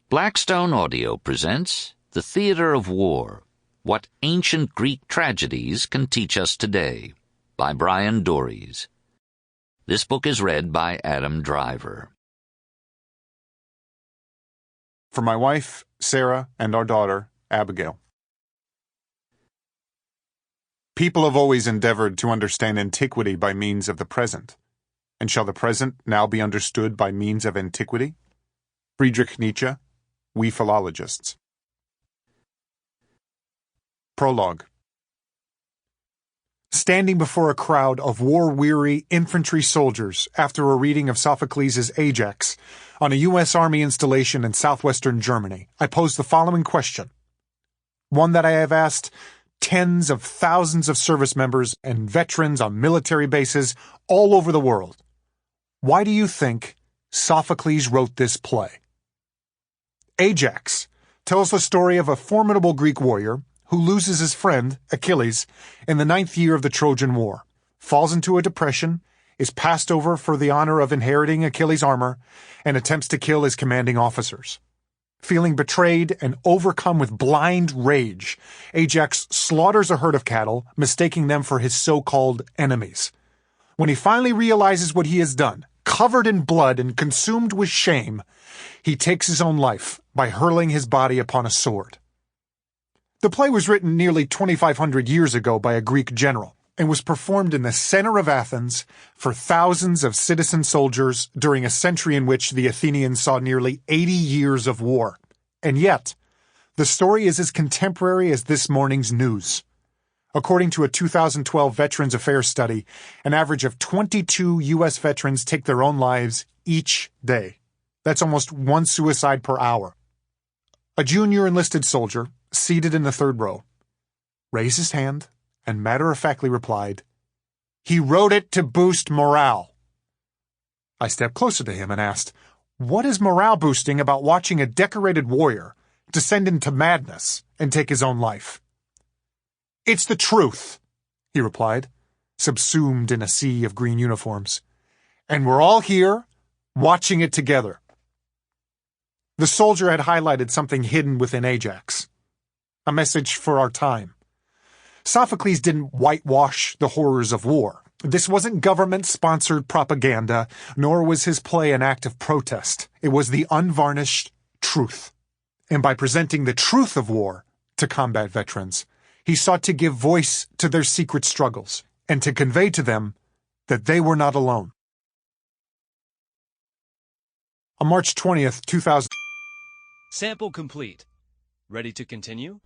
Blackstone Audio presents The Theater of War, What Ancient Greek Tragedies Can Teach Us Today, by Bryan Doerries. This book is read by Adam Driver. For my wife, Sarah, and our daughter, Abigail. People have always endeavored to understand antiquity by means of the present. And shall the present now be understood by means of antiquity? Friedrich Nietzsche, We Philologists. Prologue. Standing before a crowd of war-weary infantry soldiers after a reading of Sophocles' Ajax on a U.S. Army installation in southwestern Germany, I pose the following question. One that I have asked tens of thousands of service members and veterans on military bases all over the world. Why do you think Sophocles wrote this play? Ajax tells the story of a formidable Greek warrior who loses his friend, Achilles, in the 9th year of the Trojan War, falls into a depression, is passed over for the honor of inheriting Achilles' armor, and attempts to kill his commanding officers. Feeling betrayed and overcome with blind rage, Ajax slaughters a herd of cattle, mistaking them for his so-called enemies. When he finally realizes what he has done, covered in blood and consumed with shame, he takes his own life by hurling his body upon a sword. The play was written nearly 2,500 years ago by a Greek general and was performed in the center of Athens for thousands of citizen soldiers during a century in which the Athenians saw nearly 80 years of war. And yet, the story is as contemporary as this morning's news. According to a 2012 Veterans Affairs study, an average of 22 U.S. veterans take their own lives each day. That's almost one suicide per hour. A junior enlisted soldier, seated in the third row, raised his hand and matter-of-factly replied, "He wrote it to boost morale." I stepped closer to him and asked, "What is morale-boosting about watching a decorated warrior descend into madness and take his own life?" "It's the truth," he replied, subsumed in a sea of green uniforms. "And we're all here, watching it together." The soldier had highlighted something hidden within Ajax. A message for our time. Sophocles didn't whitewash the horrors of war. This wasn't government-sponsored propaganda, nor was his play an act of protest. It was the unvarnished truth. And by presenting the truth of war to combat veterans, he sought to give voice to their secret struggles and to convey to them that they were not alone. On March 20th, 2000... Sample complete. Ready to continue?